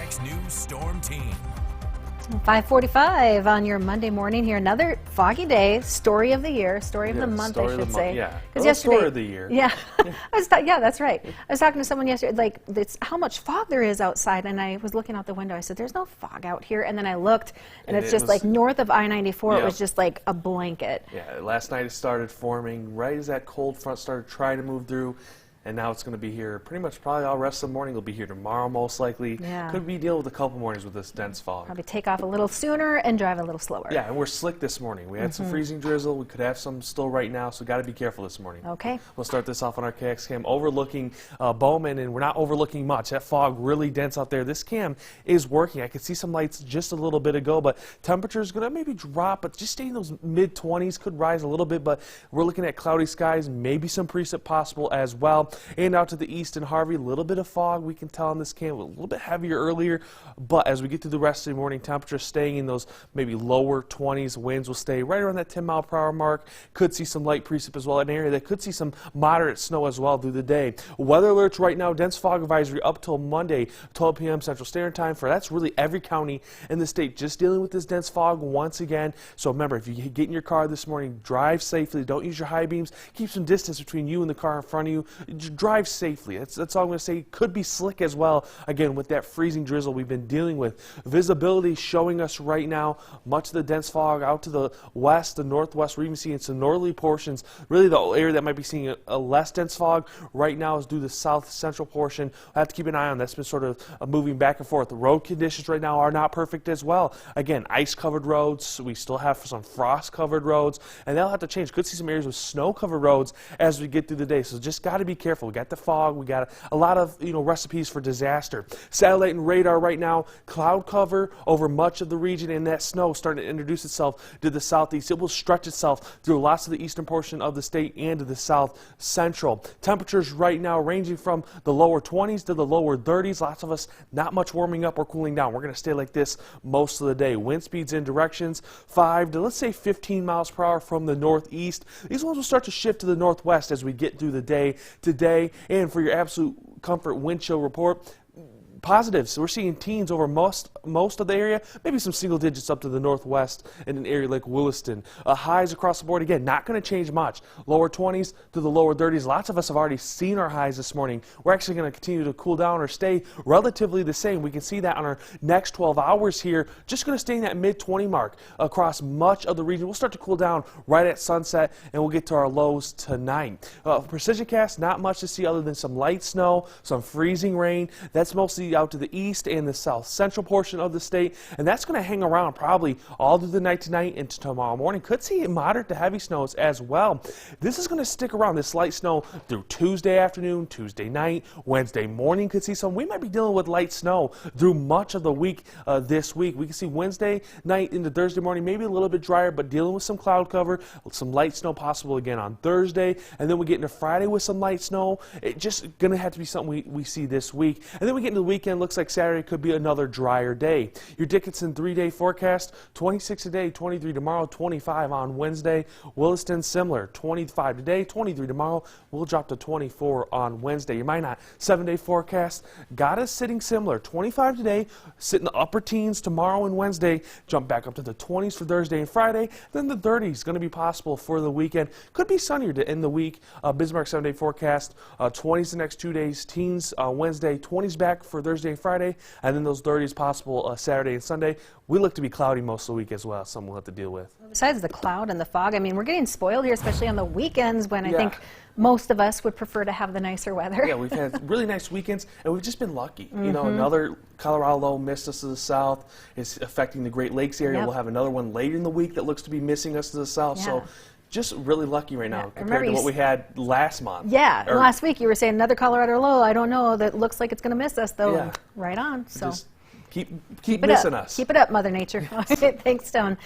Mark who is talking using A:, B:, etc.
A: 6 News Storm Team.
B: 5:45 on your Monday morning here. Another foggy day. Story of the year. Story of the month, I should say.
C: Yeah.
B: Because yesterday.
C: Story of the year.
B: Yeah. Yeah, that's right. I was talking to someone yesterday, like, it's how much fog there is outside, and I was looking out the window. I said, "There's no fog out here," and then I looked, and it's just like north of I-94. It was just like a blanket.
C: Yeah. Last night it started forming right as that cold front started trying to move through. And now it's going to be here pretty much probably all rest of the morning. It'll be here tomorrow most likely.
B: Yeah.
C: Could be dealing with a couple mornings with this dense fog.
B: Probably take off a little sooner and drive a little slower.
C: Yeah, and we're slick this morning. We had some freezing drizzle. We could have some still right now, so got to be careful this morning.
B: Okay.
C: We'll start this off on our KX cam overlooking Bowman, and we're not overlooking much. That fog really dense out there. This cam is working. I could see some lights just a little bit ago, but temperature is going to maybe drop, but just stay in those mid-20s. Could rise a little bit, but we're looking at cloudy skies, maybe some precip possible as well. And out to the east in Harvey, a little bit of fog we can tell on this cam, a little bit heavier earlier, but as we get through the rest of the morning, temperature staying in those maybe lower 20s. Winds will stay right around that 10-mile-per-hour mark. Could see some light precip as well, an area that could see some moderate snow as well through the day. Weather alerts right now, dense fog advisory up till Monday, 12 p.m. Central Standard Time. For that's really every county in the state just dealing with this dense fog once again. So remember, if you get in your car this morning, drive safely. Don't use your high beams. Keep some distance between you and the car in front of you. Drive safely. That's all I'm going to say. Could be slick as well, again, with that freezing drizzle we've been dealing with. Visibility showing us right now much of the dense fog out to the west, the northwest. We're even seeing some northerly portions. Really, the area that might be seeing a less dense fog right now is due to the south central portion. We'll have to keep an eye on. That's been sort of moving back and forth. The road conditions right now are not perfect as well. Again, ice-covered roads. We still have some frost-covered roads, and they'll have to change. Could see some areas with snow-covered roads as we get through the day. So just got to be careful. We got the fog. We got a lot of recipes for disaster. Satellite and radar right now, cloud cover over much of the region, and that snow starting to introduce itself to the southeast. It will stretch itself through lots of the eastern portion of the state and to the south central. Temperatures right now ranging from the lower 20s to the lower 30s. Lots of us not much warming up or cooling down. We're going to stay like this most of the day. Wind speeds in directions 5 to let's say 15 miles per hour from the northeast. These ones will start to shift to the northwest as we get through the day today. And for your absolute comfort wind chill report, positives. So we're seeing teens over most of the area, maybe some single digits up to the northwest in an area like Williston. Highs across the board, again, not going to change much. Lower 20s to the lower 30s. Lots of us have already seen our highs this morning. We're actually going to continue to cool down or stay relatively the same. We can see that on our next 12 hours here. Just going to stay in that mid-20 mark across much of the region. We'll start to cool down right at sunset, and we'll get to our lows tonight. Precision cast, not much to see other than some light snow, some freezing rain. That's mostly out to the east and the south central portion of the state, and that's going to hang around probably all through the night tonight into tomorrow morning. Could see moderate to heavy snows as well. This is going to stick around, this light snow, through Tuesday afternoon, Tuesday night, Wednesday morning. Could see some. We might be dealing with light snow through much of the week this week. We can see Wednesday night into Thursday morning, maybe a little bit drier, but dealing with some cloud cover, some light snow possible again on Thursday, and then we get into Friday with some light snow. It's just going to have to be something we see this week. And then we get into the weekend. Looks like Saturday could be another drier day. Your Dickinson 3-day forecast, 26 today, 23 tomorrow, 25 on Wednesday. Williston similar, 25 today, 23 tomorrow. We'll drop to 24 on Wednesday. Your Minot 7-day forecast got us sitting similar, 25 today, sit in the upper teens tomorrow and Wednesday, jump back up to the 20s for Thursday and Friday. Then the 30s going to be possible for the weekend. Could be sunnier to end the week. Bismarck 7-day forecast, 20s the next 2 days, teens Wednesday, 20s back for Thursday and Friday, and then those 30s possible Saturday and Sunday. We look to be cloudy most of the week as well, something we'll have to deal with.
B: Besides the cloud and the fog, I mean, we're getting spoiled here, especially on the weekends when I think most of us would prefer to have the nicer weather.
C: Yeah, we've had really nice weekends, and we've just been lucky. You know, another Colorado low missed us to the south. It's affecting the Great Lakes area. We'll have another one later in the week that looks to be missing us to the south. So just really lucky right now compared to what we had last month.
B: Yeah, last week you were saying another Colorado low. I don't know, that looks like it's going to miss us, though. Yeah. Right on. So
C: just keep missing us.
B: Keep it up, Mother Nature. Thanks, Stone.